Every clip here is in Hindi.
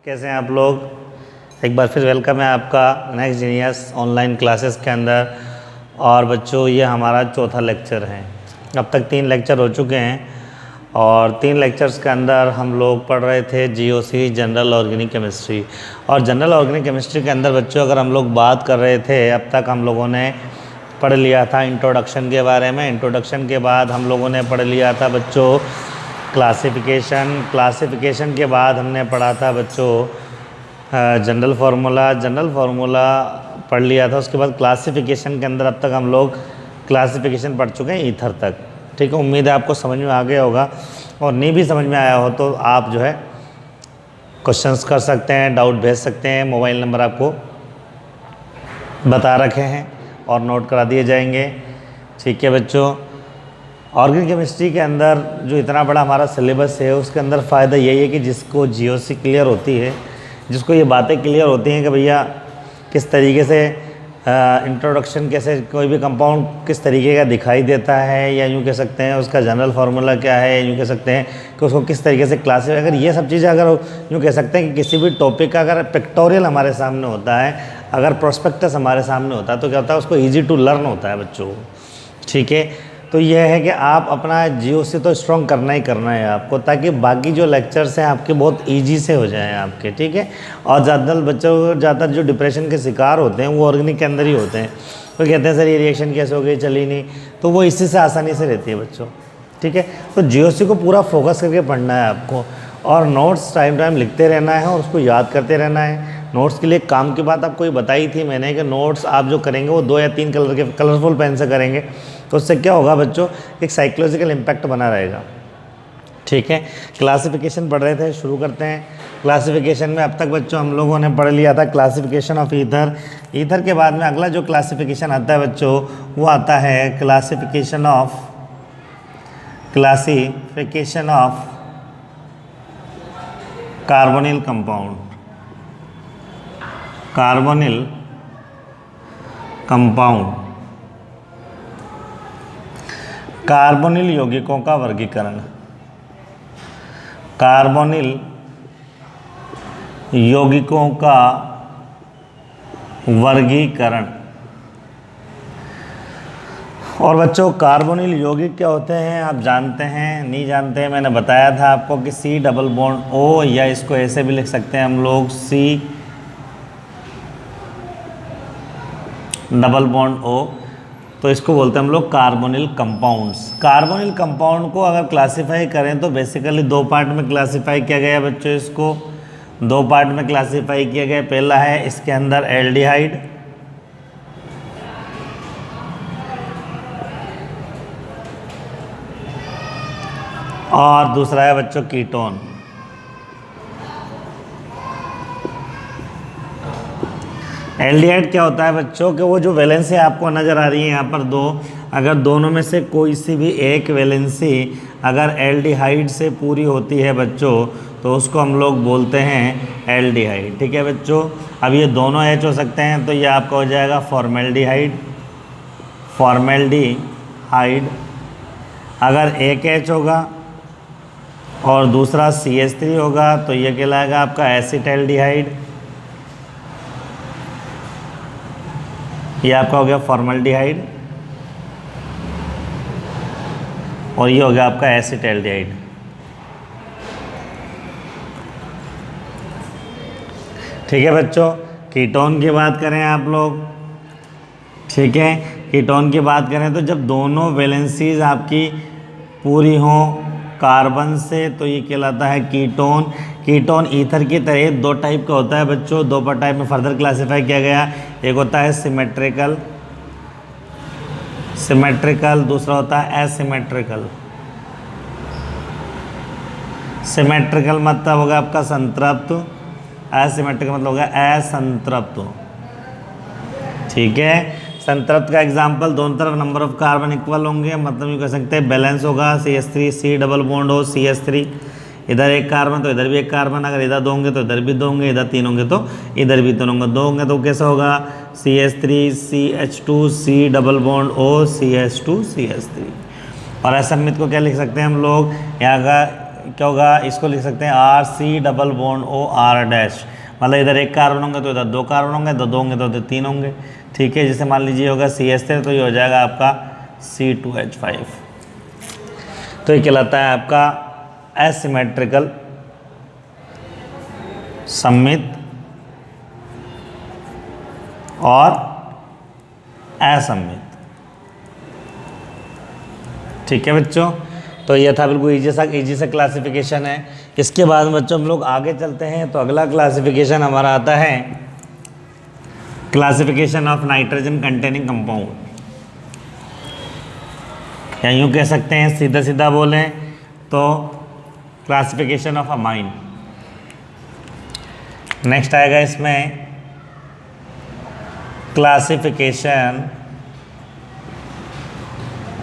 कैसे हैं आप लोग। एक बार फिर वेलकम है आपका नेक्स्ट जीनियस ऑनलाइन क्लासेस के अंदर। और बच्चों ये हमारा चौथा लेक्चर है। अब तक 3 लेक्चर हो चुके हैं और 3 लेक्चर्स के अंदर हम लोग पढ़ रहे थे जीओसी जनरल ऑर्गेनिक केमिस्ट्री। और जनरल ऑर्गेनिक केमिस्ट्री के अंदर बच्चों अगर हम लोग बात कर रहे थे, अब तक हम लोगों ने पढ़ लिया था इंट्रोडक्शन के बारे में। इंट्रोडक्शन के बाद हम लोगों ने पढ़ लिया था बच्चों क्लासिफिकेशन के बाद हमने पढ़ा था बच्चों जनरल फार्मूला पढ़ लिया था। उसके बाद क्लासिफिकेशन के अंदर अब तक हम लोग क्लासिफिकेशन पढ़ चुके हैं ईथर तक। ठीक है, उम्मीद है आपको समझ में आ गया होगा। और नहीं भी समझ में आया हो तो आप जो है क्वेश्चंस कर सकते हैं, डाउट भेज सकते हैं। मोबाइल नंबर आपको बता रखे हैं और नोट करा दिए जाएंगे। ठीक है बच्चों, ऑर्गेनिक केमिस्ट्री के अंदर जो इतना बड़ा हमारा सिलेबस है उसके अंदर फ़ायदा यही है कि जिसको जीओसी क्लियर होती है, जिसको ये बातें क्लियर होती हैं कि भैया किस तरीके से इंट्रोडक्शन, कैसे कोई भी कंपाउंड किस तरीके का दिखाई देता है, या यूँ कह सकते हैं उसका जनरल फार्मूला क्या है, यूँ कह सकते हैं कि उसको किस तरीके से क्लासिफाई, अगर ये सब चीज़ें अगर यूँ कह सकते हैं कि किसी भी टॉपिक का अगर पिक्टोरियल हमारे सामने होता है, अगर प्रोस्पेक्टस हमारे सामने होता है तो क्या होता है, उसको ईजी टू लर्न होता है बच्चों। ठीक है, तो यह है कि आप अपना जीओसी तो स्ट्रॉन्ग करना ही करना है आपको, ताकि बाकी जो लेक्चर्स हैं आपके बहुत इजी से हो जाएं आपके। ठीक है, और ज़्यादातर बच्चों ज़्यादातर जो डिप्रेशन के शिकार होते हैं वो ऑर्गेनिक के अंदर ही होते हैं। तो कहते हैं सर ये रिएक्शन कैसे हो गई, चली नहीं, तो वो इसी से आसानी से रहती है बच्चों। ठीक है, तो जीओसी को पूरा फोकस करके पढ़ना है आपको, और नोट्स टाइम लिखते रहना है और उसको याद करते रहना है। नोट्स के लिए काम की बात आपको ये बताई थी मैंने कि नोट्स आप जो करेंगे वो 2 या 3 कलर के कलरफुल पेन से करेंगे, तो उससे क्या होगा बच्चों, एक साइकोलॉजिकल इम्पैक्ट बना रहेगा। ठीक है, क्लासिफिकेशन पढ़ रहे थे, शुरू करते हैं। क्लासिफिकेशन में अब तक बच्चों हम लोगों ने पढ़ लिया था क्लासिफिकेशन ऑफ ईथर। ईथर के बाद में अगला जो क्लासिफिकेशन आता है बच्चों वो आता है classification of carbonyl compound. Carbonyl यौगिकों का वर्गीकरण। कार्बोनिल यौगिकों का वर्गीकरण। और बच्चों कार्बोनिल यौगिक क्या होते हैं आप जानते हैं, नहीं जानते हैं? मैंने बताया था आपको कि C डबल बॉन्ड O, या इसको ऐसे भी लिख सकते हैं हम लोग C डबल बॉन्ड O, तो इसको बोलते हैं हम लोग कार्बोनिल कंपाउंड्स। कार्बोनिल कंपाउंड को अगर क्लासिफाई करें तो बेसिकली 2 पार्ट में क्लासिफाई किया गया बच्चों। इसको 2 पार्ट में क्लासिफाई किया गया। पहला है इसके अंदर एल्डिहाइड, और दूसरा है बच्चों कीटोन। एल्डिहाइड क्या होता है बच्चों कि वो जो वैलेंसी आपको नज़र आ रही है यहाँ पर 2, अगर दोनों में से कोई सी भी एक वैलेंसी अगर एल्डिहाइड से पूरी होती है बच्चों तो उसको हम लोग बोलते हैं एल्डिहाइड। ठीक है बच्चों, अब ये दोनों H हो सकते हैं तो ये आपका हो जाएगा फॉर्मेल्डिहाइड। अगर एक H होगा और दूसरा CH3 होगा तो ये कहलाएगा आपका एसिटैल्डिहाइड। ये आपका हो गया फॉर्मल्डिहाइड और ये हो गया आपका एसिटैल्डिहाइड। ठीक है बच्चों, कीटोन की बात करें आप लोग। ठीक है, कीटोन की बात करें तो जब दोनों वैलेंसीज आपकी पूरी हों कार्बन से तो ये कहलाता है कीटोन। कीटोन ईथर की तरह 2 टाइप का होता है बच्चों, 2 टाइप में फर्दर क्लासिफाई किया गया। एक होता है सिमेट्रिकल, दूसरा होता है एसिमेट्रिकल। सिमेट्रिकल मतलब होगा आपका संतृप्त, एसिमेट्रिकल मतलब होगा असंतृप्त। ठीक है, संतृप्त का एग्जाम्पल दोनों तरफ नंबर ऑफ कार्बन इक्वल होंगे, मतलब ये कह सकते हैं बैलेंस होगा। CH3 C डबल बॉन्ड हो CH3, इधर 1 कार्बन तो इधर भी 1 कार्बन, अगर इधर 2 होंगे तो इधर भी 2 होंगे, इधर 3 होंगे तो इधर भी 3 होंगे। 2 होंगे तो कैसा होगा CH3 CH2 C double bond O CH2 CH3। और असमित को क्या लिख सकते हैं हम लोग, यहाँ का क्या होगा, इसको लिख सकते हैं R C double bond O R dash, मतलब इधर एक कार्बन होंगे तो इधर दो कार्बन होंगे, दो होंगे तो इधर तीन होंगे, ठीक है। जैसे मान लीजिए होगा CH3 तो ये हो जाएगा आपका C2H5। तो ये कहलाता है आपका एसिमेट्रिकल सममित और असममित, ठीक है बच्चों। तो ये था बिल्कुल इजी सा क्लासिफिकेशन है। इसके बाद बच्चों हम लोग आगे चलते हैं, तो अगला क्लासिफिकेशन हमारा आता है classification of nitrogen containing compound, या यूँ कह सकते हैं सीधा सीधा बोलें तो क्लासिफिकेशन ऑफ अमाइन। नेक्स्ट आएगा इसमें क्लासिफिकेशन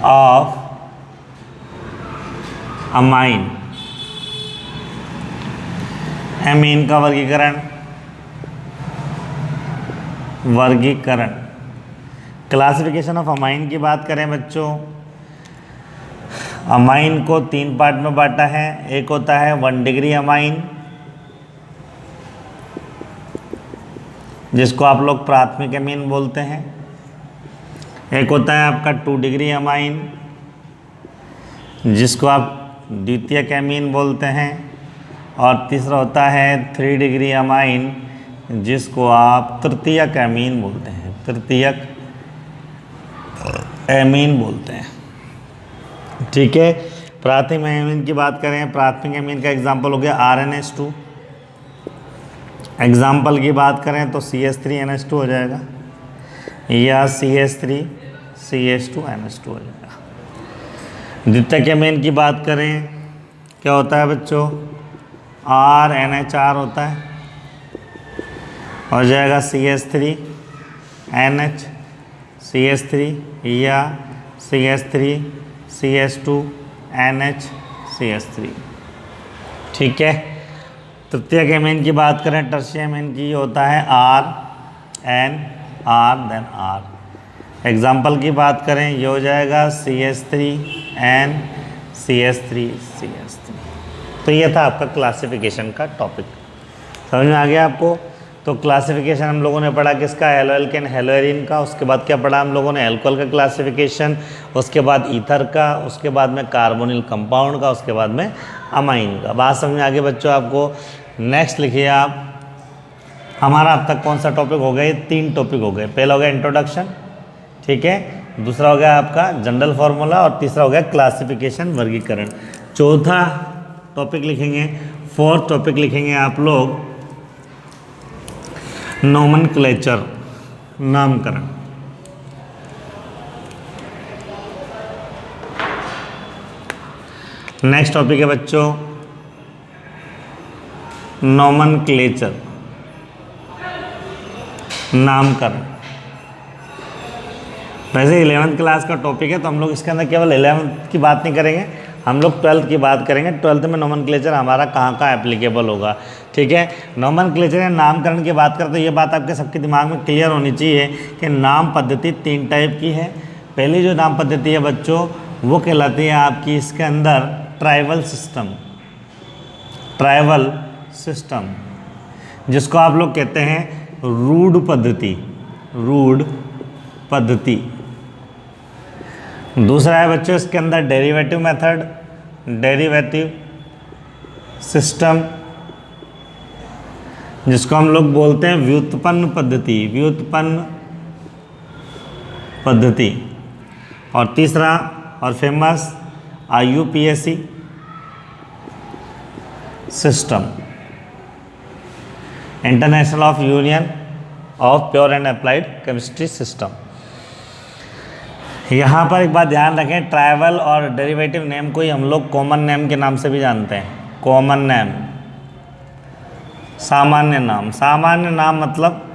ऑफ अमाइन, एमीन का वर्गीकरण, क्लासिफिकेशन ऑफ अमाइन की बात करें बच्चों, अमाइन को 3 पार्ट में बांटा है। एक होता है 1 डिग्री अमाइन, जिसको आप लोग प्राथमिक अमीन बोलते हैं। एक होता है आपका 2 डिग्री अमाइन, जिसको आप द्वितीयक अमीन बोलते हैं। और तीसरा होता है 3 डिग्री अमाइन, जिसको आप तृतीयक अमीन बोलते हैं, तृतीयक अमीन बोलते हैं, ठीक है। प्राथमिक अमीन की बात करें, प्राथमिक अमीन का एग्जाम्पल हो गया RNH2। एग्जाम्पल की बात करें तो CH3NH2 हो जाएगा, या CH3CH2NH2 हो जाएगा। द्वितीयक अमीन की बात करें, क्या होता है बच्चों, RNHR होता है, हो जाएगा CH3NH CH3 या CH3CH2NH CH3, ठीक है। तृतीयक अमीन की बात करें, टर्शियम अमीन की होता है RNR देन R। एग्जाम्पल की बात करें, ये हो जाएगा CH3N CH3CH3। तो ये था आपका क्लासिफिकेशन का टॉपिक, समझ में आ गया आपको। तो क्लासिफिकेशन हम लोगों ने पढ़ा किसका, हेलोएल्केन हेलोएरिन का। उसके बाद क्या पढ़ा हम लोगों ने, एल्कोहल का क्लासिफिकेशन, उसके बाद ईथर का, उसके बाद में कार्बोनिल कंपाउंड का, उसके बाद में अमाइन का। बात समझ में आ गई बच्चों आपको। नेक्स्ट लिखिए आप, हमारा अब तक कौन सा टॉपिक हो गए, 3 टॉपिक हो गए। पहला हो गया इंट्रोडक्शन, ठीक है, दूसरा हो गया आपका जनरल फार्मूला, और तीसरा हो गया क्लासिफिकेशन वर्गीकरण। चौथा टॉपिक लिखेंगे, 4th टॉपिक लिखेंगे आप लोग नोमेनक्लेचर, नामकरण। नेक्स्ट टॉपिक है बच्चों नोमेनक्लेचर, नामकरण। वैसे 11th क्लास का टॉपिक है, तो हम लोग इसके अंदर केवल 11th की बात नहीं करेंगे, हम लोग 12th की बात करेंगे। 12th में नोमेनक्लेचर हमारा कहाँ कहाँ एप्लीकेबल होगा, ठीक है। नोमेनक्लेचर या नामकरण की बात करें तो ये बात आपके सबके दिमाग में क्लियर होनी चाहिए कि नाम पद्धति 3 टाइप की है। पहली जो नाम पद्धति है बच्चों, वो कहलाती है आपकी इसके अंदर ट्राइबल सिस्टम, ट्राइबल सिस्टम, जिसको आप लोग कहते हैं रूढ़ पद्धति, रूढ़ पद्धति। दूसरा है बच्चों इसके अंदर डेरिवेटिव मेथड, डेरिवेटिव सिस्टम, जिसको हम लोग बोलते हैं व्युत्पन्न पद्धति, व्युत्पन्न पद्धति। और तीसरा और famous IUPAC system, international of union of pure and applied chemistry system. यहाँ पर एक बात ध्यान रखें, ट्राइबल और डेरिवेटिव नेम को ही हम लोग कॉमन नेम के नाम से भी जानते हैं। कॉमन नेम, सामान्य नाम। सामान्य नाम मतलब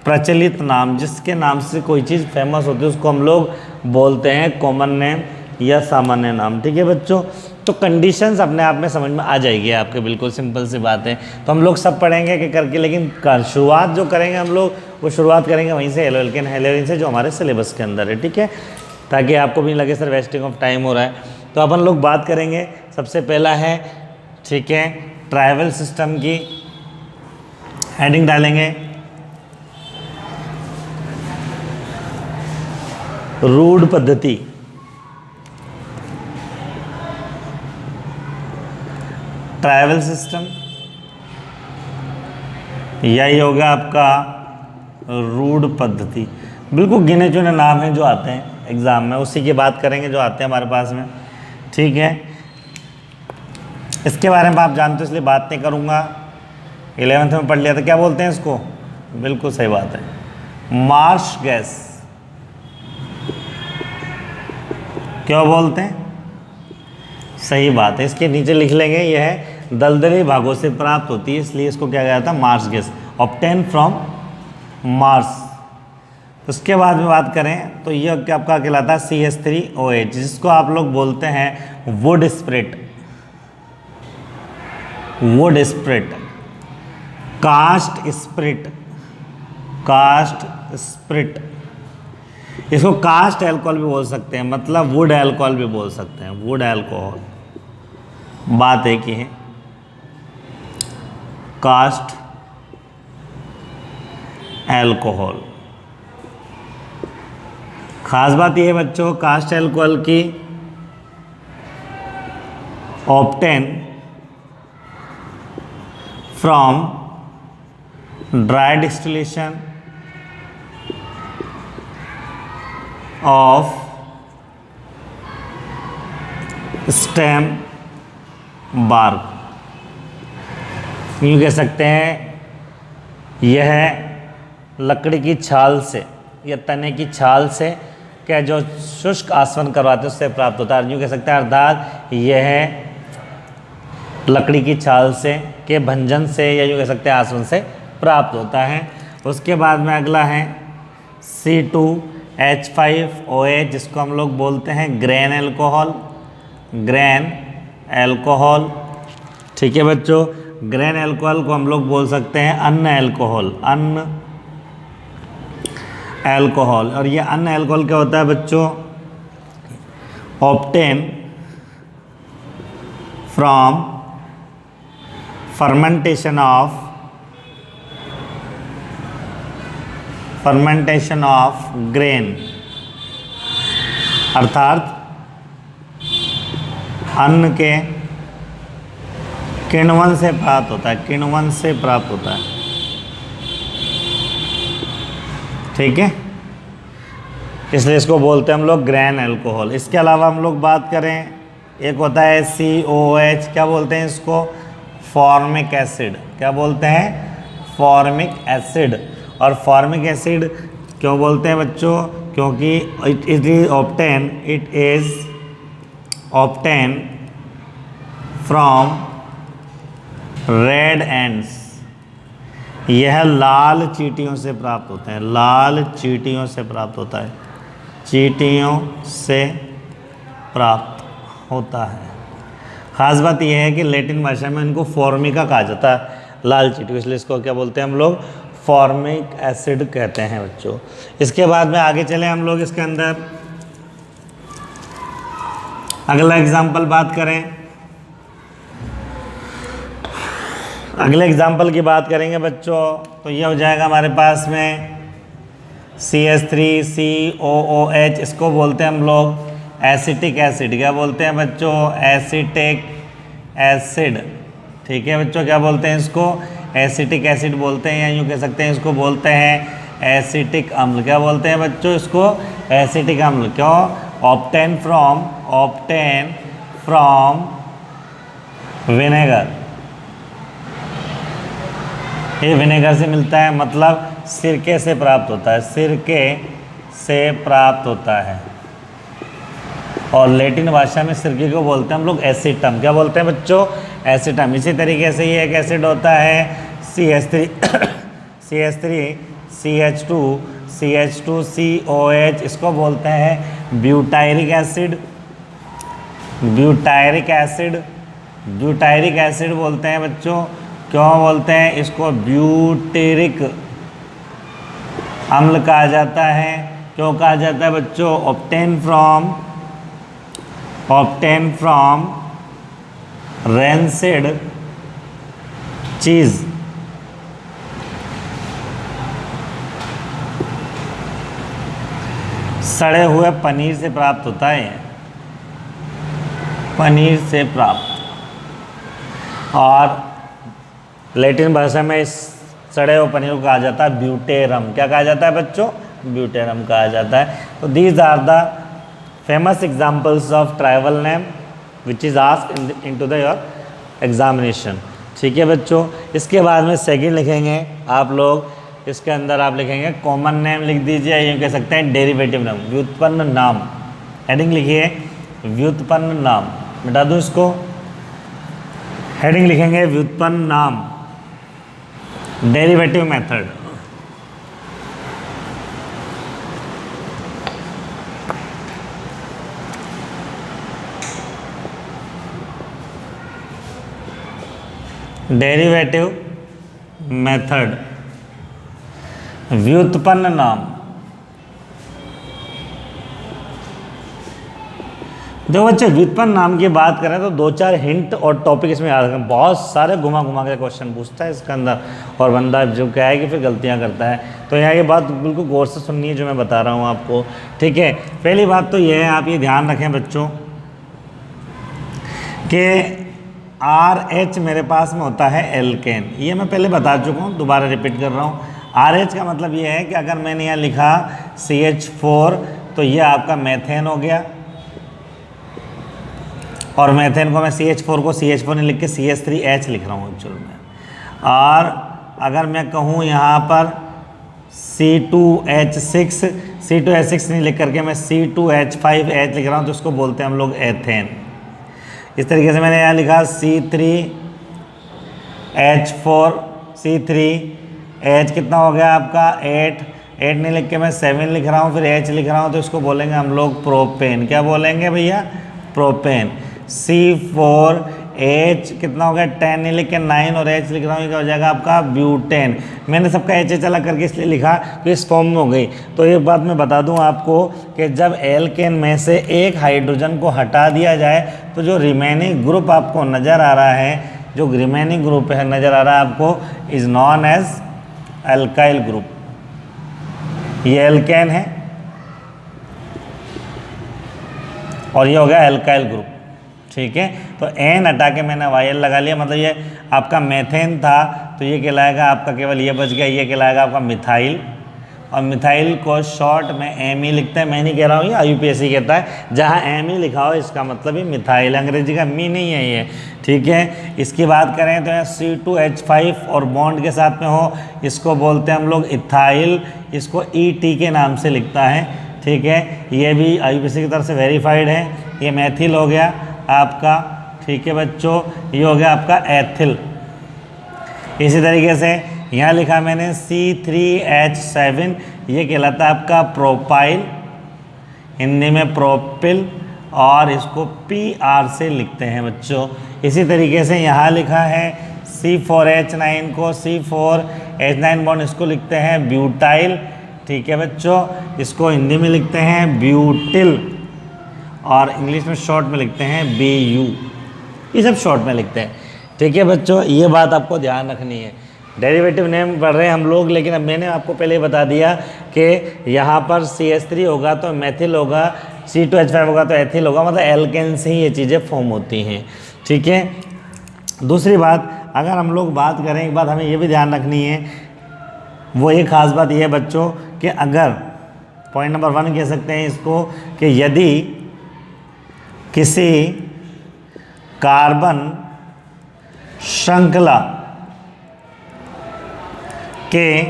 प्रचलित नाम, जिसके नाम से कोई चीज़ फेमस होती है उसको हम लोग बोलते हैं कॉमन नेम या सामान्य नाम, ठीक है बच्चों। तो कंडीशंस अपने आप में समझ में आ जाएगी आपके, बिल्कुल सिंपल सी बात है। तो हम लोग सब पढ़ेंगे कि करके, लेकिन शुरुआत जो करेंगे हम लोग, वो शुरुआत करेंगे वहीं से हेलोएल्केन हेलोएरिन से, जो हमारे सिलेबस के अंदर है, ठीक है, ताकि आपको भी लगे सर वेस्टिंग ऑफ टाइम हो रहा है। तो अपन लोग बात करेंगे सबसे पहला है, ठीक है, ट्राइबल सिस्टम की हेडिंग डालेंगे, रूढ़ पद्धति, ट्राइबल सिस्टम, यही होगा आपका रूढ़ पद्धति। बिल्कुल गिने चुने नाम हैं जो आते हैं एग्ज़ाम में, उसी की बात करेंगे जो आते हैं हमारे पास में, ठीक है। इसके बारे में आप जानते हो इसलिए बात नहीं करूँगा, 11th में पढ़ लिया था। क्या बोलते हैं इसको? बिल्कुल सही बात है, मार्श गैस। क्यों बोलते हैं? सही बात है, इसके नीचे लिख लेंगे, यह है दलदली भागों से प्राप्त होती है, इसलिए इसको क्या गया था? Marsh gas, obtain from Mars. उसके बाद में बात करें तो ये क्या आपका कहलाता है CH3OH, जिसको आप लोग बोलते हैं wood spirit, wood spirit, cast spirit, cast spirit. इसको कास्ट एल्कोहल भी बोल सकते हैं, मतलब वुड एल्कोहल भी बोल सकते हैं, वुड एल्कोहल, बात एक ही है, कास्ट एल्कोहल। खास बात यह है बच्चों कास्ट एल्कोहल की, obtain from dry distillation of stem bark. यूँ कह सकते हैं यह लकड़ी की छाल से या तने की छाल से क्या जो शुष्क आसवन करवाते हैं उससे प्राप्त होता है। यूँ कह सकते हैं अर्थात यह लकड़ी की छाल से के भंजन से या यूँ कह सकते हैं आसवन से प्राप्त होता है। उसके बाद में अगला है C2H5OH, जिसको हम लोग बोलते हैं ग्रेन एल्कोहल, ग्रेन एल्कोहल, ठीक है बच्चों। ग्रेन एल्कोहल को हम लोग बोल सकते हैं अन्न एल्कोहल, अन्न एल्कोहल। और ये अन्न एल्कोहल क्या होता है बच्चों? Obtain from fermentation of grain, अर्थात अन्न के किण्वन से प्राप्त होता है, किण्वन से प्राप्त होता है, ठीक है, इसलिए इसको बोलते हैं हम लोग ग्रेन एल्कोहल। इसके अलावा हम लोग बात करें, एक होता है COOH, क्या बोलते हैं इसको? Formic acid. क्या बोलते हैं? Formic acid. और फॉर्मिक एसिड क्यों बोलते हैं बच्चों? क्योंकि it is obtain from red ends, यह लाल चींटियों से प्राप्त होते हैं, लाल चींटियों से प्राप्त होता है, चींटियों से प्राप्त होता है। ख़ास बात यह है कि लैटिन भाषा में इनको फॉर्मिका कहा जाता है, लाल चींटी, इसलिए इसको क्या बोलते हैं हम लोग? फॉर्मिक एसिड कहते हैं बच्चों। इसके बाद में आगे चले हम लोग, इसके अंदर अगला एग्जाम्पल बात करें, अगले एग्जाम्पल की बात करेंगे बच्चों, तो ये हो जाएगा हमारे पास में CH3COOH, इसको बोलते हैं हम लोग एसिटिक एसिड। क्या बोलते हैं बच्चों? एसिटिक एसिड, ठीक है बच्चों। क्या बोलते हैं इसको? एसिटिक एसिड बोलते हैं, या यूँ कह सकते हैं इसको बोलते हैं एसिटिक अम्ल। क्या बोलते हैं बच्चों इसको? एसिटिक अम्ल। क्यों? ऑब्टेन फ्रॉम विनेगर, ये विनेगर से मिलता है, मतलब सिरके से प्राप्त होता है, सिरके से प्राप्त होता है। और लैटिन भाषा में सिरके को बोलते हैं हम लोग एसिटम। क्या बोलते हैं बच्चों? एसिटम। इसी तरीके से ये एक एसिड होता है CH2COH, इसको बोलते हैं butyric acid, butyric acid, butyric acid बोलते हैं बच्चों। क्यों बोलते हैं इसको? ब्यूटेरिक अम्ल कहा जाता है। क्यों कहा जाता है बच्चों? ऑब्टेन फ्रॉम रैंसिड चीज़, सड़े हुए पनीर से प्राप्त होता है, पनीर से प्राप्त। और लैटिन भाषा में इस सड़े हुए पनीर को कहा जाता है ब्यूटेरम। क्या कहा जाता है बच्चों? ब्यूटेरम कहा जाता है। तो these are the famous examples of tribal name which is asked into the your examination. ठीक है बच्चों, इसके बाद में सेकंड लिखेंगे आप लोग, इसके अंदर आप लिखेंगे कॉमन नेम लिख दीजिए, ये कह सकते हैं डेरिवेटिव नाम, व्युत्पन्न नाम। हेडिंग लिखिए व्युत्पन्न नाम, मिटा दूँ इसको। हेडिंग लिखेंगे व्युत्पन्न नाम, डेरिवेटिव मेथड। डेरिवेटिव मेथड, व्युत्पन्न नाम। देखो बच्चे, व्युत्पन्न नाम की बात करें तो दो चार हिंट और टॉपिक इसमें याद रखें। बहुत सारे घुमा घुमा के क्वेश्चन पूछता है इसके अंदर, और बंदा जो क्या है कि फिर गलतियां करता है। तो यहाँ ये बात बिल्कुल गौर से सुननी है जो मैं बता रहा हूँ आपको। ठीक है, पहली बात तो ये है, आप ये ध्यान रखें बच्चों कि RH मेरे पास में होता है एल्केन। ये मैं पहले बता चुका हूँ, दोबारा रिपीट कर रहा हूँ। RH का मतलब ये है कि अगर मैंने यहाँ लिखा CH4 तो ये आपका मेथेन हो गया, और मेथेन को मैं CH4 को CH4 नहीं लिख के CH3H लिख रहा हूँ एक्चुअल में। और अगर मैं कहूँ यहाँ पर C2H6 नहीं लिख करके मैं C2H5H लिख रहा हूँ, तो उसको बोलते हैं हम लोग एथेन। इस तरीके से मैंने यहाँ लिखा C3H4 कितना हो गया आपका 8 नहीं लिख के मैं 7 लिख रहा हूँ, फिर H लिख रहा हूँ, तो इसको बोलेंगे हम लोग प्रोपेन। क्या बोलेंगे भैया? प्रोपेन। C4H कितना हो गया 10 नहीं लिख के 9 और H लिख रहा हूँ, क्या हो जाएगा आपका ब्यूटेन। मैंने सबका HH अलग करके इसलिए लिखा तो इस फॉर्म में हो गई। तो ये बात मैं बता दूं आपको कि जब एल्केन में से एक हाइड्रोजन को हटा दिया जाए तो जो रिमेनिंग ग्रुप आपको नज़र आ रहा है, जो रिमेनिंग ग्रुप है नज़र आ रहा है आपको, is known as alkyl group. ये एल्केन है और ये हो गया एल्काइल ग्रुप। ठीक है, तो एन हटा के मैंने YL लगा लिया, मतलब ये आपका मेथेन था तो ये कहलाएगा आपका, केवल ये बच गया, ये कहलाएगा आपका मिथाइल। और मिथाइल को शॉर्ट में ME लिखते हैं। मैं नहीं कह रहा हूँ, ये IUPAC कहता है। जहाँ ME लिखा हो इसका मतलब ही मिथाइल, अंग्रेजी का मी नहीं है ये। ठीक है, इसकी बात करें तो यहाँ C2H5 और बॉन्ड के साथ में हो, इसको बोलते हैं हम लोग इथाइल, इसको ET के नाम से लिखता है। ठीक है, ये भी IUPAC की तरफ से वेरीफाइड है। ये मैथिल हो गया आपका। ठीक है बच्चों, ये हो गया आपका एथिल। इसी तरीके से यहाँ लिखा मैंने C3H7, ये कहलाता है आपका प्रोपाइल, हिंदी में प्रोपिल, और इसको PR से लिखते हैं बच्चों। इसी तरीके से यहाँ लिखा है C4H9 को C4H9 बॉन्ड, इसको लिखते हैं ब्यूटाइल। ठीक है बच्चों, इसको हिंदी में लिखते हैं ब्यूटिल, और इंग्लिश में शॉर्ट में लिखते हैं BU। ये सब शॉर्ट में लिखते हैं। ठीक है बच्चों, ये बात आपको ध्यान रखनी है। डेरिवेटिव नेम पढ़ रहे हैं हम लोग, लेकिन अब मैंने आपको पहले बता दिया कि यहाँ पर CH3 होगा तो मेथिल होगा, C2H5 होगा तो एथिल होगा, मतलब एल्केन से ही ये चीज़ें फॉर्म होती हैं। ठीक है, दूसरी बात अगर हम लोग बात करें, एक बात हमें ये भी ध्यान रखनी है, वो एक ख़ास बात ये है बच्चों कि अगर पॉइंट नंबर 1 कह सकते हैं इसको, कि यदि किसी कार्बन श्रृंखला के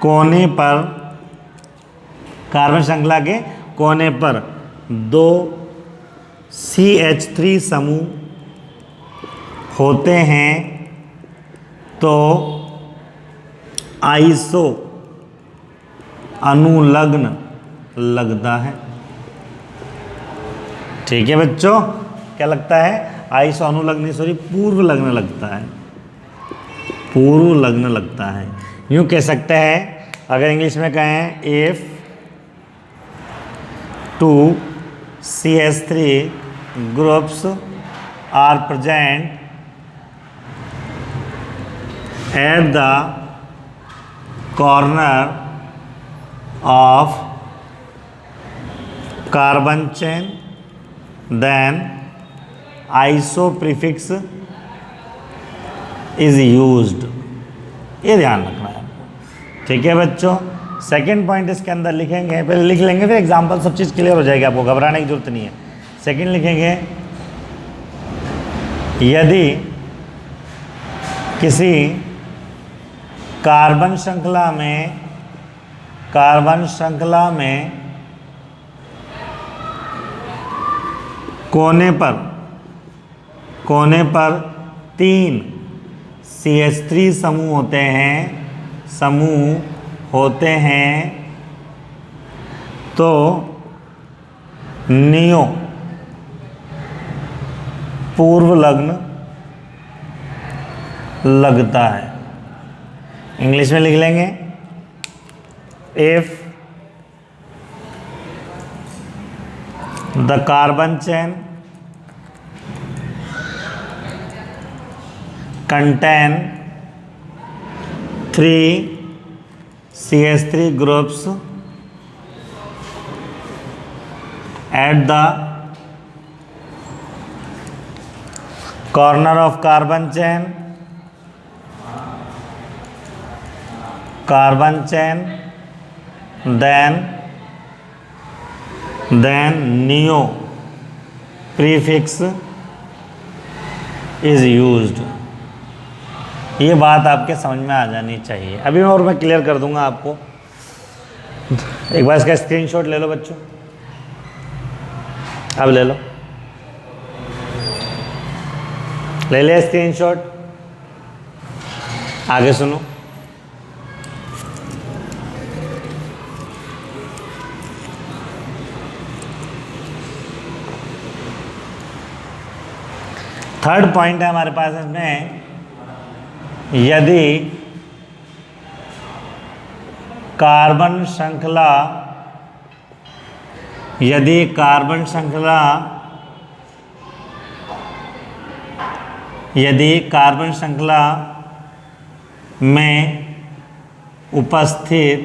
कोने पर, कार्बन श्रृंखला के कोने पर 2 CH3 समूह होते हैं तो आइसो अनुलग्न लगता है। ठीक है बच्चों, क्या लगता है? आइसो अनुलग्न, सॉरी पूर्व लग्न लगता है, पूर्व लग्न लगता है। यूँ कह सकते हैं, अगर इंग्लिश में कहें if 2 CH3 groups are present at the corner of carbon chain, then iso prefix is used। ये ध्यान रखना है आपको, ठीक है बच्चों। सेकेंड पॉइंट इसके अंदर लिखेंगे, पहले लिख लेंगे फिर एग्जाम्पल, सब चीज़ क्लियर हो जाएगी, आपको घबराने की जरूरत नहीं है। सेकेंड लिखेंगे, यदि किसी कार्बन श्रृंखला में कोने पर 3 CH3 समूह होते हैं तो नियो पूर्व लग्न लगता है। इंग्लिश में लिख लेंगे, if the carbon chain contain 3 CH3 groups at the corner of carbon chain, then neo prefix is used। ये बात आपके समझ में आ जानी चाहिए। अभी मैं क्लियर कर दूंगा आपको। एक बार इसका स्क्रीनशॉट ले लो बच्चों, अब ले लो, ले लिया स्क्रीनशॉट। आगे सुनो, थर्ड पॉइंट है हमारे पास इसमें, यदि कार्बन श्रृंखला में उपस्थित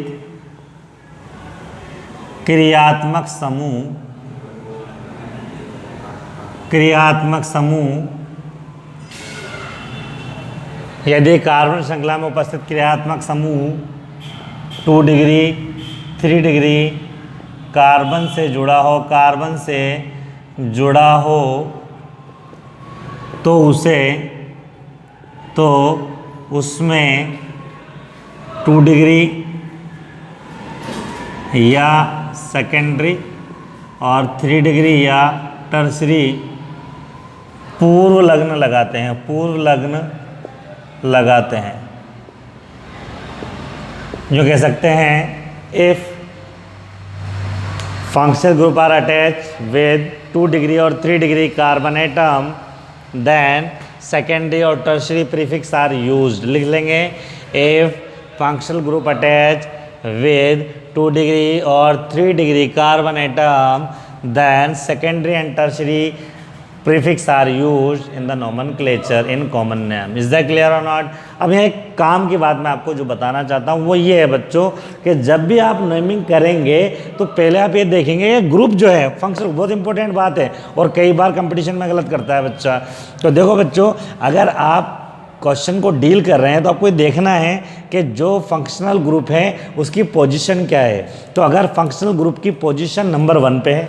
क्रियात्मक समूह यदि कार्बन श्रृंखला में उपस्थित क्रियात्मक समूह 2 डिग्री 3 डिग्री कार्बन से जुड़ा हो तो उसमें 2 डिग्री या सेकेंडरी और 3 डिग्री या टर्सरी पूर्व लग्न लगाते हैं, जो कह सकते हैं, if functional group are attach with 2 degree और 3 degree carbon atom, then secondary और टर्सरी प्रीफिक्स आर यूज्ड। लिख लेंगे, if functional group attach with 2 degree और 3 degree carbon atom, then secondary and tertiary prefix are used in the nomenclature in common name। is that clear or not? अब यहाँ एक काम की बात मैं आपको जो बताना चाहता हूँ वो ये है बच्चों, कि जब भी आप नेमिंग करेंगे तो पहले आप ये देखेंगे ये ग्रुप जो है फंक्शन, बहुत इंपॉर्टेंट बात है और कई बार कंपटीशन में गलत करता है बच्चा। तो देखो बच्चों, अगर आप क्वेश्चन को डील कर रहे हैं तो आपको ये देखना है कि जो फंक्शनल ग्रुप है उसकी पोजीशन क्या है। तो अगर फंक्शनल ग्रुप की पोजीशन नंबर 1 पे है,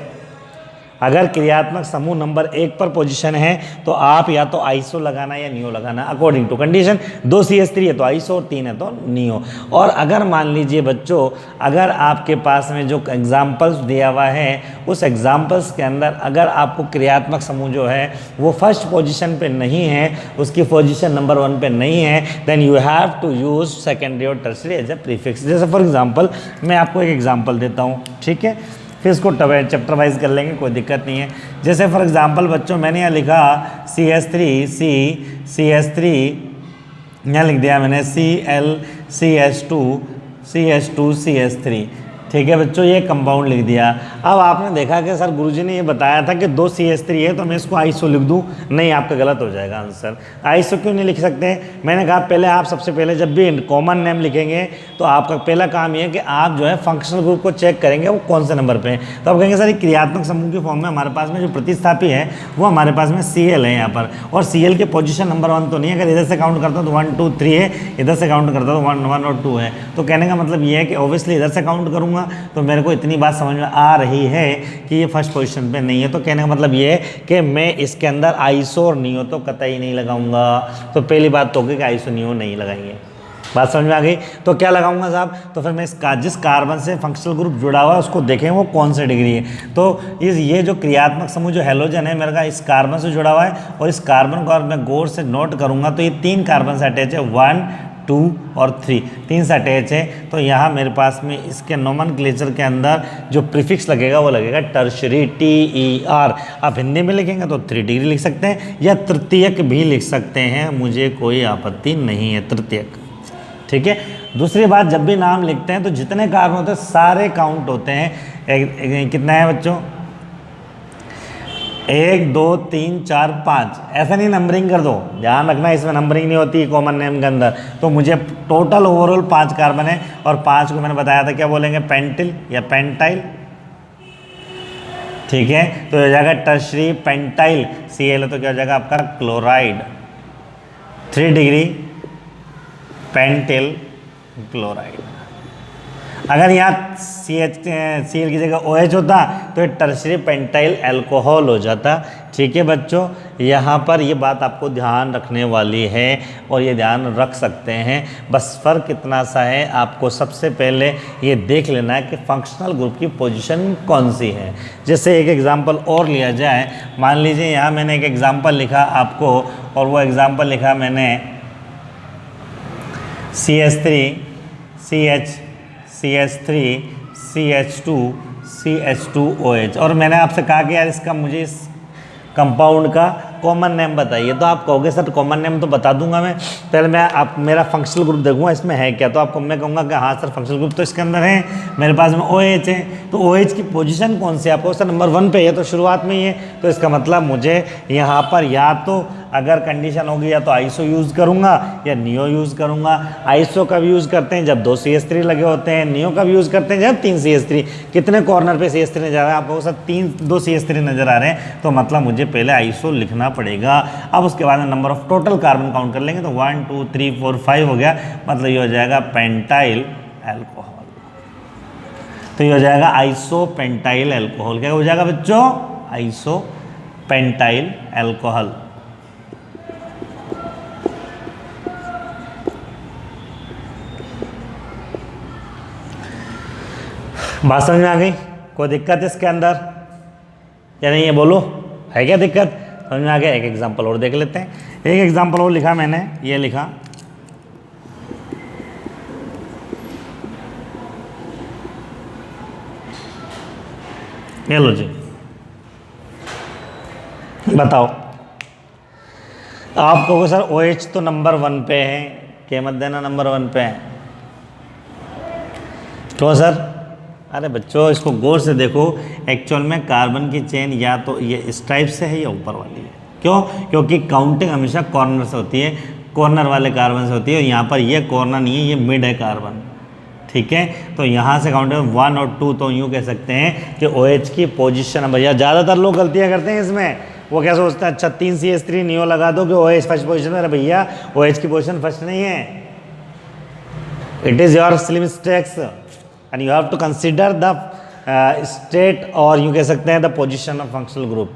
अगर क्रियात्मक समूह नंबर 1 पर पोजीशन है तो आप या तो आइसो लगाना या नियो लगाना अकॉर्डिंग टू कंडीशन। 2 CH3 है तो आइसो और 3 है तो नियो। और अगर मान लीजिए बच्चों, अगर आपके पास में जो एग्जाम्पल्स दिया हुआ है उस एग्जाम्पल्स के अंदर अगर आपको क्रियात्मक समूह जो है वो फर्स्ट पोजीशन पे नहीं है, उसकी पोजीशन नंबर 1 पे नहीं है, then you have to use secondary और टर्सरी एज ए प्रीफिक्स। जैसे फॉर एग्जाम्पल मैं आपको एक एग्जाम्पल देता हूँ, ठीक है, फिर इसको चैप्टर वाइज कर लेंगे, कोई दिक्कत नहीं है। जैसे फॉर एग्जांपल बच्चों मैंने यहाँ लिखा CH3 यहाँ लिख दिया मैंने ClCH2CH3। ठीक है बच्चों, ये कंपाउंड लिख दिया। अब आपने देखा कि सर गुरुजी ने ये बताया था कि 2 CH3 है तो मैं इसको आइसो लिख दूं। नहीं, आपका गलत हो जाएगा आंसर। आइसो क्यों नहीं लिख सकते? मैंने कहा पहले आप सबसे पहले जब भी कॉमन नेम लिखेंगे तो आपका पहला काम ये है कि आप जो है फंक्शनल ग्रुप को चेक करेंगे वो कौन से नंबर पे है। तो आप कहेंगे सर ये क्रियात्मक समूह के फॉर्म में हमारे पास में जो प्रतिस्थापी है वो हमारे पास में Cl है यहाँ पर, और Cl के पोजीशन नंबर 1 तो नहीं है। अगर इधर से काउंट करता हूँ तो 1 2 3 है, इधर से काउंट करता हूँ 1 1 और 2 है। तो कहने का मतलब ये है कि ऑब्वियसली इधर से काउंट करूँगा तो मेरे को इतनी बात समझ में आ रही है कि ये फर्स्ट पोजीशन पे नहीं है। तो कहने का मतलब ये है कि मैं इसके अंदर आइसो और नियो तो कतई नहीं लगाऊंगा। तो पहली बात तो होगी कि आइसो नियो नहीं लगाएंगे। बात समझ में आ गई? तो क्या लगाऊंगा साहब? तो फिर मैं जिस कार्बन से फंक्शनल ग्रुप जुड़ा हुआ है उसको देखें वो कौन सा डिग्री है। तो ये जो क्रियात्मक समूह जो हेलोजन है मेरे का इस कार्बन से जुड़ा हुआ है, और इस कार्बन को अगर मैं गौर से नोट करूंगा तो ये 3 कार्बन से अटैच है, 1 2 और 3, 3 से अटैच है। तो यहाँ मेरे पास में इसके नोमेनक्लेचर के अंदर जो प्रीफिक्स लगेगा वो लगेगा टर्शरी, TER। आप हिंदी में लिखेंगे तो 3 डिग्री लिख सकते हैं या तृतीयक भी लिख सकते हैं, मुझे कोई आपत्ति नहीं है, तृतीयक। ठीक है। दूसरी बात, जब भी नाम लिखते हैं तो जितने कार्बन होते हैं सारे काउंट होते हैं। कितना है बच्चों? 1 2 3 4 5, ऐसा नहीं नंबरिंग कर दो, ध्यान रखना इसमें नंबरिंग नहीं होती कॉमन नेम के अंदर। तो मुझे टोटल ओवरऑल 5 कार्बन है, और 5 को मैंने बताया था क्या बोलेंगे, पेंटिल या पेंटाइल। ठीक है, तो हो जाएगा टर्शरी पेंटाइल। Cl तो क्या हो जाएगा आपका क्लोराइड, 3 डिग्री पेंटिल क्लोराइड। अगर यहाँ Cl की जगह OH होता तो ये टर्शरी पेंटाइल अल्कोहल हो जाता। ठीक है बच्चों, यहाँ पर ये बात आपको ध्यान रखने वाली है और ये ध्यान रख सकते हैं। बस फ़र्क इतना सा है, आपको सबसे पहले ये देख लेना है कि फंक्शनल ग्रुप की पोजीशन कौन सी है। जैसे एक एग्जांपल और लिया जाए, मान लीजिए यहाँ मैंने एक एग्जांपल लिखा आपको, और वो एग्जांपल लिखा मैंने CH3 CH CH3 CH2 CH2OH, और मैंने आपसे कहा कि यार इसका मुझे इस कंपाउंड का कॉमन नेम बताइए। तो आप कहोगे सर कॉमन नेम तो बता दूंगा मैं, पहले मैं आप मेरा फंक्शनल ग्रुप देखूंगा इसमें है क्या। तो आपको मैं कहूँगा कि हाँ सर फंक्शनल ग्रुप तो इसके अंदर है, मेरे पास में OH है। तो OH की पोजीशन कौन सी है? आपको सर नंबर 1 पे है, तो शुरुआत में ही है। तो इसका मतलब मुझे यहाँ पर या तो अगर कंडीशन होगी या तो आइसो यूज़ करूँगा या नियो यूज़ करूँगा। आइसो कब यूज़ करते हैं? जब 2 CH3 लगे होते हैं। नियो कब यूज़ करते हैं? जब 3 CH3। कितने कॉर्नर पे CH3 नजर आ रहा है आपको? सर 2 CH3 नजर आ रहे हैं, तो मतलब मुझे पहले आइसो लिखना पड़ेगा। अब उसके बाद में number of total carbon count कर लेंगे, तो 1 2 3 4 5 हो गया, मतलब ये हो जाएगा पेंटाइल अल्कोहल। तो ये हो जाएगा आइसो पेंटाइल अल्कोहल। क्या हो जाएगा बच्चों? Iso pentyl alcohol. बात समझ में आ गई? कोई दिक्कत इसके अंदर या नहीं है? बोलो, है क्या दिक्कत? समझ में आ गया? एक एग्जांपल और देख लेते हैं। एक एग्जांपल और लिखा मैंने, ये लिखा ये लो जी, बताओ। आप कहोगे सर OH तो नंबर 1 पे है, क्या मत देना नंबर 1 पे है तो सर? अरे बच्चों इसको गौर से देखो, एक्चुअल में कार्बन की चेन या तो ये इस टाइप से है या ऊपर वाली है। क्यों? क्योंकि काउंटिंग हमेशा कॉर्नर से होती है, कॉर्नर वाले कार्बन से होती है, और यहाँ पर ये कॉर्नर नहीं है, ये मिड है कार्बन। ठीक है, तो यहाँ से काउंटिंग 1 और 2, तो यूँ कह सकते हैं कि OH की पोजीशन। भैया ज़्यादातर लोग गलतियाँ करते हैं इसमें, वो क्या सोचते हैं अच्छा 3 CH3 नियो लगा दो कि OH फर्स्ट पोजीशन में। अरे भैया OH की पोजीशन फर्स्ट नहीं है, it is your silly mistakes and you have to consider the state, और यूँ कह सकते हैं the position of functional group.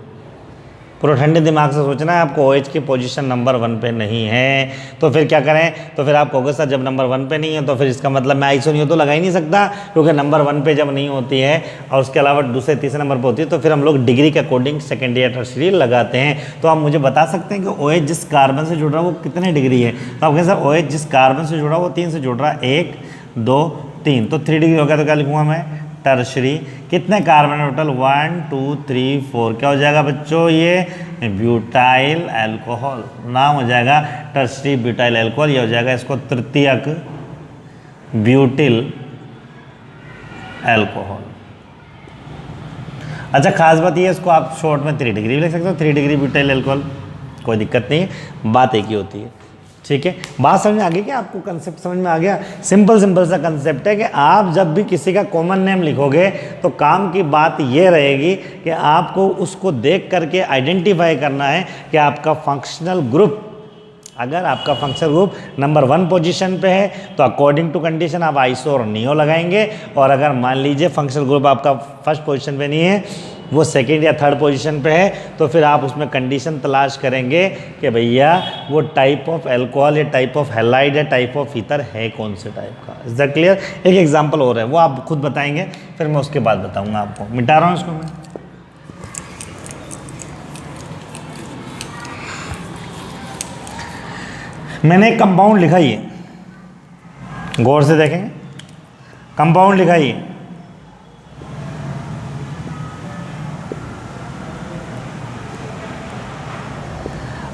पूरा ठंडे दिमाग से सोचना है आपको। OH की पोजीशन नंबर 1 पे नहीं है, तो फिर क्या करें? तो फिर आप कहोगे सर जब नंबर 1 पे नहीं है तो फिर इसका मतलब मैं आइसो नियो तो लगा ही नहीं सकता, क्योंकि नंबर 1 पे जब नहीं होती है और उसके अलावा दूसरे तीसरे नंबर पर होती है तो फिर हम लोग डिग्री के अकॉर्डिंग सेकेंडरी या टर्शरी लगाते हैं। तो आप मुझे बता सकते हैं कि OH जिस कार्बन से जुड़ रहा है वो कितने डिग्री है? तो आप कहें सर OH जिस कार्बन से जुड़ा है वो 3 से जुड़ रहा है, 1 2 3, तो 3 डिग्री हो गया। तो क्या लिखूंगा मैं? टर्शरी। कितने कार्बन है टोटल? 1 2 3 4। क्या हो जाएगा बच्चों? ये ब्यूटाइल अल्कोहल, नाम हो जाएगा टर्शरी ब्यूटाइल अल्कोहल। ये हो जाएगा इसको तृतीयक ब्यूटिल अल्कोहल। अच्छा, खास बात ये है, इसको आप शॉर्ट में 3 डिग्री भी लिख सकते हो, 3 डिग्री ब्यूटाइल अल्कोहल, कोई दिक्कत नहीं है, बात एक ही होती है। ठीक है, बात समझ में आ गई क्या आपको? कंसेप्ट समझ में आ गया? सिंपल सा कंसेप्ट है कि आप जब भी किसी का कॉमन नेम लिखोगे तो काम की बात ये रहेगी कि आपको उसको देख करके आइडेंटिफाई करना है कि आपका फंक्शनल ग्रुप, अगर आपका फंक्शनल ग्रुप नंबर 1 पोजीशन पे है तो अकॉर्डिंग टू कंडीशन आप आइसो और नियो लगाएंगे, और अगर मान लीजिए फंक्शनल ग्रुप आपका फर्स्ट पोजीशन पे नहीं है, वो सेकंड या थर्ड पोजीशन पे है, तो फिर आप उसमें कंडीशन तलाश करेंगे कि भैया वो टाइप ऑफ अल्कोहल या टाइप ऑफ हैलाइड या टाइप ऑफ ईथर है कौन से टाइप का। Is that clear? एक एग्जांपल और है, वो आप खुद बताएंगे, फिर मैं उसके बाद बताऊंगा आपको। मिटा रहा हूँ इसको मैं। मैंने एक कंपाउंड लिखा ही है, गौर से देखेंगे, कंपाउंड लिखा ही है।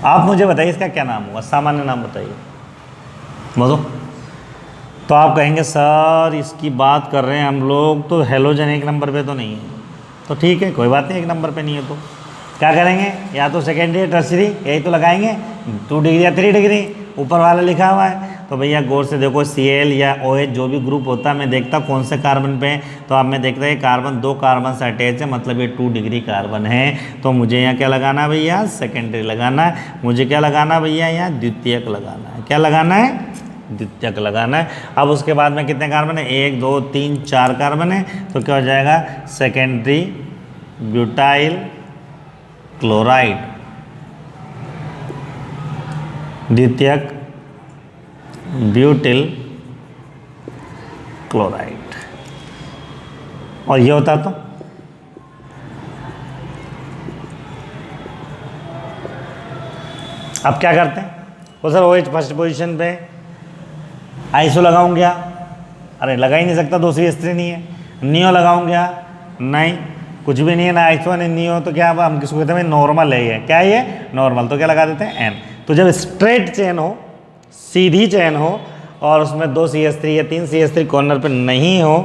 आप मुझे बताइए इसका क्या नाम होगा, सामान्य नाम बताइए, बोलो। तो आप कहेंगे सर इसकी बात कर रहे हैं हम लोग, तो हेलोजन 1 नंबर पे तो नहीं है। तो ठीक है, कोई बात नहीं, 1 नंबर पे नहीं है तो क्या करेंगे, या तो सेकेंडरी टर्सरी यही तो लगाएंगे, 2 डिग्री या 3 डिग्री, ऊपर वाला लिखा हुआ है। तो भैया गौर से देखो, Cl या OH जो भी ग्रुप होता है, मैं देखता कौन से कार्बन पे है, तो आप में देखते हैं कार्बन 2 कार्बन से अटैच है, मतलब ये 2 डिग्री कार्बन है। तो मुझे यहाँ क्या लगाना है भैया, सेकेंडरी लगाना है। मुझे क्या लगाना भैया, यहाँ द्वितीयक लगाना है। क्या लगाना है, द्वितीयक लगाना है। अब उसके बाद में कितने कार्बन है, 1 2 3 4 कार्बन है, तो क्या हो जाएगा, सेकेंडरी ब्यूटाइल क्लोराइड, द्वितीयक ब्यूटिल क्लोराइड, और ये होता तो अब क्या करते हैं, तो सर OH फर्स्ट पोजीशन पे, आइसो लगाऊं क्या, अरे लगा ही नहीं सकता, दूसरी स्त्री नहीं है। नियो लगाऊं क्या, नहीं, कुछ भी नहीं है, ना आइसो नहीं नियो, तो क्या हम किसको कहते हैं, नॉर्मल है ये, क्या है ये, नॉर्मल, तो क्या लगा देते हैं, N। तो जब स्ट्रेट चेन हो, सीधी चेन हो, और उसमें 2 CH3 या 3 CH3 कॉर्नर पे नहीं हो,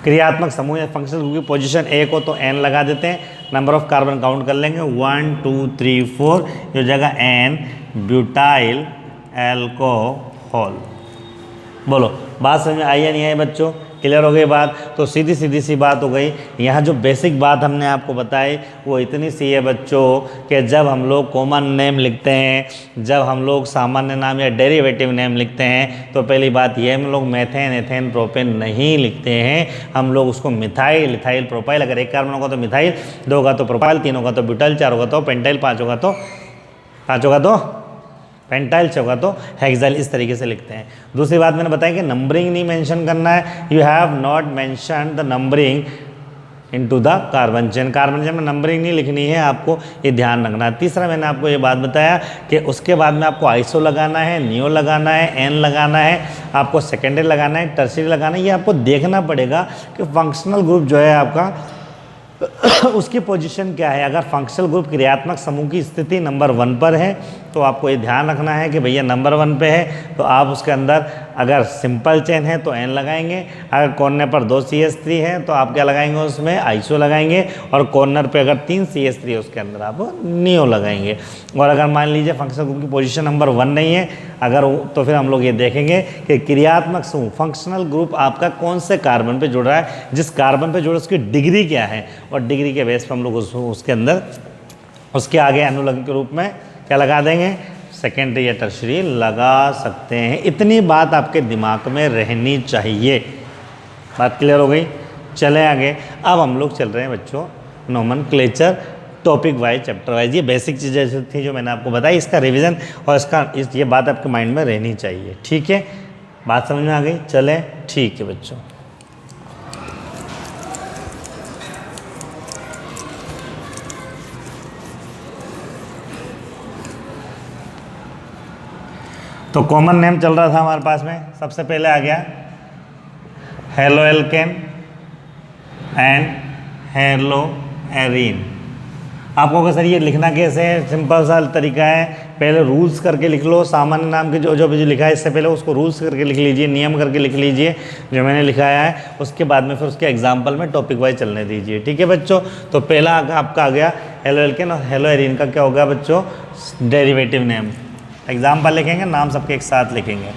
क्रियात्मक समूह या फंक्शनल ग्रुप की पोजीशन 1 हो, तो N लगा देते हैं। नंबर ऑफ कार्बन काउंट कर लेंगे, 1 2 3 4, ये जगह N ब्यूटाइल अल्कोहल। बोलो, बात समझ में आई या नहीं आई बच्चों? क्लियर हो गई बात? तो सीधी सी बात हो गई। यहाँ जो बेसिक बात हमने आपको बताई वो इतनी सी है बच्चों कि जब हम लोग कॉमन नेम लिखते हैं, जब हम लोग सामान्य नाम या डेरिवेटिव नेम लिखते हैं, तो पहली बात ये, हम लोग मेथेन एथेन प्रोपेन नहीं लिखते हैं, हम लोग उसको मिथाइल इथाइल प्रोपाइल, अगर 1 कार्बन होगा तो मिथाइल, 2 होगा तो प्रोपाइल, 3 होगा तो ब्यूटाइल, 4 होगा तो पेंटाइल, 5 होगा तो पेंटाइल, 6 होगा तो हेक्साइल, इस तरीके से लिखते हैं। दूसरी बात मैंने बताया कि नंबरिंग नहीं मेंशन करना है, you have not mention the numbering into the carbon chain. Carbon chain में नंबरिंग नहीं लिखनी है, आपको ये ध्यान रखना है। तीसरा मैंने आपको ये बात बताया कि उसके बाद में आपको आइसो लगाना है, नियो लगाना है, एन लगाना है, आपको सेकेंडरी लगाना है, टर्सरी लगाना है। ये आपको देखना पड़ेगा कि फंक्शनल ग्रुप जो है आपका उसकी पोजीशन क्या है। अगर फंक्शनल ग्रुप क्रियात्मक समूह की स्थिति नंबर 1 पर है तो आपको ये ध्यान रखना है कि भैया नंबर 1 पे है तो आप उसके अंदर अगर सिंपल चेन है तो एन लगाएंगे, अगर कॉर्नर पर 2 CH3 है तो आप क्या लगाएंगे, उसमें आइसो लगाएंगे, और कॉर्नर पे अगर 3 CH3 है उसके अंदर आप नियो लगाएंगे। और अगर मान लीजिए फंक्शनल ग्रुप की पोजीशन नंबर 1 नहीं है अगर, तो फिर हम लोग ये देखेंगे कि क्रियात्मक समूह फंक्शनल ग्रुप आपका कौन से कार्बन पे जुड़ रहा है, जिस कार्बन पे जुड़ रहा है उसकी डिग्री क्या है, और डिग्री के बेस पर हम लोग उसके अंदर उसके आगे अनुलग्न के रूप में क्या लगा देंगे, सेकेंडरी या टर्शरी लगा सकते हैं। इतनी बात आपके दिमाग में रहनी चाहिए। बात क्लियर हो गई? चलें आगे। अब हम लोग चल रहे हैं बच्चों nomenclature topic wise, chapter wise. ये बेसिक चीज़ें थी जो मैंने आपको बताई, इसका रिवीजन और ये बात आपके माइंड में रहनी चाहिए। ठीक है, बात समझ में आ गई? चलें, ठीक है बच्चों। तो कॉमन नेम चल रहा था हमारे पास में, सबसे पहले आ गया halo alkane and hello arene. आपको अगर सर ये लिखना कैसे है, सिंपल सा तरीका है, पहले रूल्स करके लिख लो, सामान्य नाम के जो जो भी लिखा है इससे पहले उसको रूल्स करके लिख लीजिए, नियम करके लिख लीजिए जो मैंने लिखाया है, उसके बाद में फिर उसके एग्जाम्पल में टॉपिक वाइज चलने दीजिए। ठीक है बच्चों, तो पहला आपका आ गया हेलो एल्केन और हेलो एरीन का क्या होगा बच्चों, डेरिवेटिव नेम। एग्जाम्पल लिखेंगे, नाम सबके एक साथ लिखेंगे।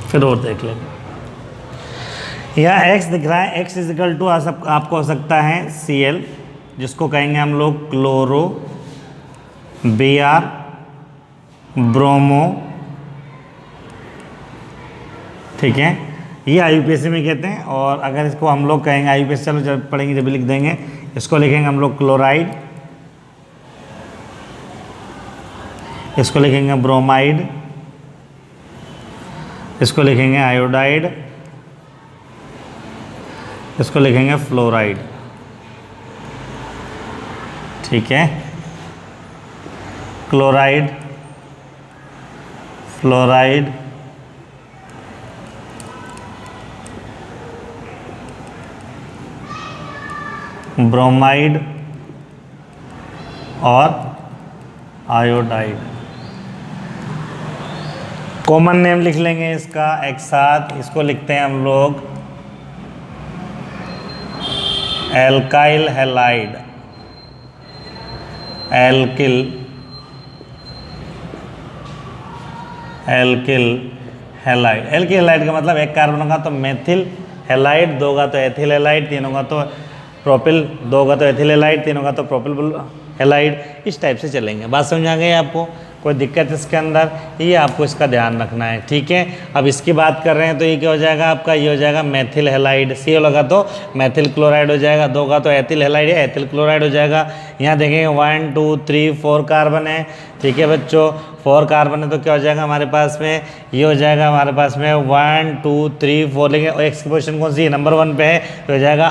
फिर और देख लेंगे। यहाँ x दिख रहा है, x इजिकल टू आपको हो सकता है Cl, जिसको कहेंगे हम लोग क्लोरो, Br, ब्रोमो। ठीक है, ये IUPAC में कहते हैं। और अगर इसको हम लोग कहेंगे IUPAC, चलो जब पढ़ेंगे जब लिख देंगे, इसको लिखेंगे हम लोग क्लोराइड, इसको लिखेंगे ब्रोमाइड, इसको लिखेंगे आयोडाइड, इसको लिखेंगे फ्लोराइड। ठीक है, क्लोराइड, फ्लोराइड, ब्रोमाइड और आयोडाइड। कॉमन नेम लिख लेंगे इसका एक साथ, इसको लिखते हैं हम लोग alkyl halide, alkyl halide. Alkyl halide का मतलब एक कार्बन होगा तो मेथिल हैलाइड, दो होगा तो एथिल हैलाइड, तीन होगा तो प्रोपिल, दो होगा तो एथिल हैलाइड, तीन होगा तो प्रोपिल हैलाइड। इस टाइप से चलेंगे। बात समझ आ गई आपको? कोई दिक्कत इसके अंदर? ये आपको इसका ध्यान रखना है। ठीक है, अब इसकी बात कर रहे हैं तो ये क्या हो जाएगा आपका, ये हो जाएगा मेथिल हैलाइड। सी लगा तो मेथिल क्लोराइड हो जाएगा, दो का तो एथिल हैलाइड है, एथिल क्लोराइड हो जाएगा। यहाँ देखेंगे 1 2 3 4 कार्बन है। ठीक है बच्चों, 4 कार्बन है तो क्या हो जाएगा हमारे पास में, ये हो जाएगा हमारे पास में 1 2 3 4। लेकिन एक्स की पोजिशन कौन सी है, नंबर 1 पे है, तो हो जाएगा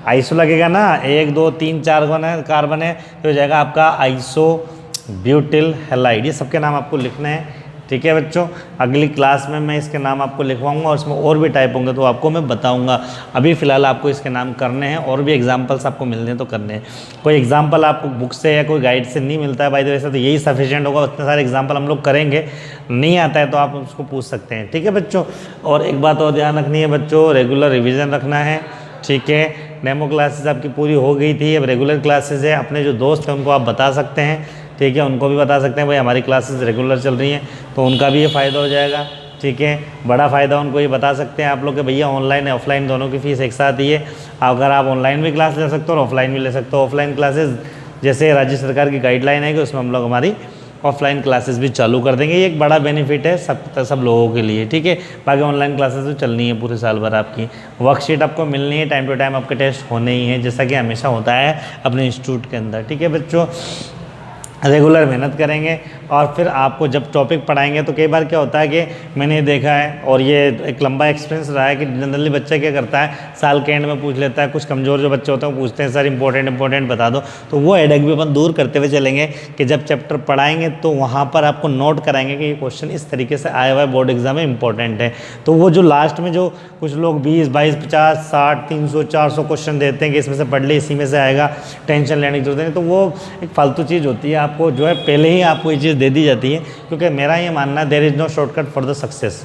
आइसो लगेगा ना, 1 2 3 4 कार्बन है तो हो जाएगा आपका आइसो ब्यूटिल हैलाइड। ये सबके नाम आपको लिखने हैं। ठीक है बच्चों, अगली क्लास में मैं इसके नाम आपको लिखवाऊंगा और इसमें और भी टाइप होंगे तो आपको मैं बताऊंगा। अभी फ़िलहाल आपको इसके नाम करने हैं और भी एग्जांपल्स आपको मिलने हैं तो करने हैं। कोई एग्जांपल आपको बुक से या कोई गाइड से नहीं मिलता है भाई, तो वैसे तो यही सफिशिएंट होगा, उतने सारे एग्जाम्पल हम लोग करेंगे। नहीं आता है तो आप उसको पूछ सकते हैं। ठीक है बच्चों, और एक बात और ध्यान रखनी है बच्चों, रेगुलर रिविज़न रखना है। ठीक है, डेमो क्लासेस आपकी पूरी हो गई थी, अब रेगुलर क्लासेस है। अपने जो दोस्त हैं उनको आप बता सकते हैं। ठीक है, उनको भी बता सकते हैं भाई हमारी क्लासेस रेगुलर चल रही हैं, तो उनका भी ये फ़ायदा हो जाएगा। ठीक है, बड़ा फ़ायदा उनको ये बता सकते हैं आप लोग कि भैया ऑनलाइन है ऑफलाइन दोनों की फ़ीस एक साथ ही है। अगर आप ऑनलाइन भी क्लास ले सकते हो और ऑफलाइन भी ले सकते हो। ऑफलाइन क्लासेस जैसे राज्य सरकार की गाइडलाइन है कि उसमें हम लोग हमारी ऑफलाइन क्लासेस भी चालू कर देंगे। ये एक बड़ा बेनिफिट है सब लोगों के लिए। ठीक है, बाकी ऑनलाइन क्लासेस तो चलनी है पूरे साल भर। आपकी वर्कशीट आपको मिलनी है, टाइम टू टाइम आपके टेस्ट होने ही हैं, जैसा कि हमेशा होता है अपने इंस्टीट्यूट के अंदर। ठीक है बच्चों, रेगुलर मेहनत करेंगे, और फिर आपको जब टॉपिक पढ़ाएंगे तो कई बार क्या होता है कि मैंने देखा है और ये एक लंबा एक्सपीरियंस रहा है कि जनरली बच्चा क्या करता है, साल के एंड में पूछ लेता है, कुछ कमज़ोर जो बच्चे होते हैं वो पूछते हैं सर इंपॉर्टेंट बता दो। तो वो हेडेक भी अपन दूर करते हुए चलेंगे कि जब चैप्टर पढ़ाएंगे तो वहाँ पर आपको नोट कराएंगे कि ये क्वेश्चन इस तरीके से आया हुआ है, बोर्ड एग्जाम में इंपॉर्टेंट है। तो वो जो लास्ट में जो कुछ लोग 20, 22, 50, 60, 300, 400 क्वेश्चन देते हैं कि इसमें से पढ़ ले, इसी में से आएगा, टेंशन लेने की जरूरत नहीं, तो वो एक फालतू चीज़ होती है। आपको जो है पहले ही आपको ये चीज़ दे दी जाती है, क्योंकि मेरा ये मानना है there is no shortcut for the success.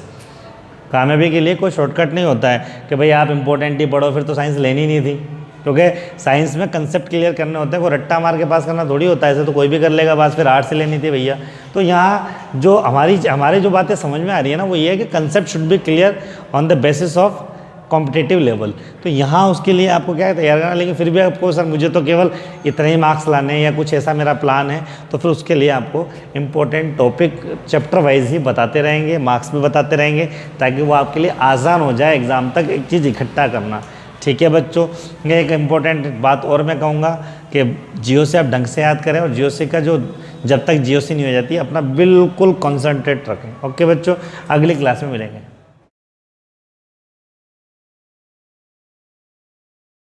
कामयाबी के लिए कोई शॉर्टकट नहीं होता है कि भाई आप इंपॉर्टेंट ही पढ़ो, फिर तो साइंस लेनी नहीं थी, क्योंकि साइंस में कंसेप्ट क्लियर करने होते हैं, कोई रट्टा मार के पास करना थोड़ी होता है, ऐसे तो कोई भी कर लेगा पास, फिर आर्ट से लेनी थी भैया। तो यहाँ जो हमारी जो बातें समझ में आ रही है ना, वो ये है कि concept should be clear on the basis of competitive level. तो यहाँ उसके लिए आपको क्या है, तैयार करना। लेकिन फिर भी आपको सर मुझे तो केवल इतने ही मार्क्स लाने हैं या कुछ ऐसा मेरा प्लान है, तो फिर उसके लिए आपको इम्पोर्टेंट टॉपिक चैप्टर वाइज ही बताते रहेंगे, मार्क्स भी बताते रहेंगे, ताकि वो आपके लिए आसान हो जाए एग्ज़ाम तक एक चीज़ इकट्ठा करना। ठीक है बच्चों, ये एक इम्पोर्टेंट बात और मैं कहूँगा कि जीओसी आप ढंग से याद करें, और जीओसी का जो जब तक जीओसी नहीं हो जाती अपना बिल्कुल कॉन्सेंट्रेट रखें। ओके बच्चों, अगली क्लास में मिलेंगे।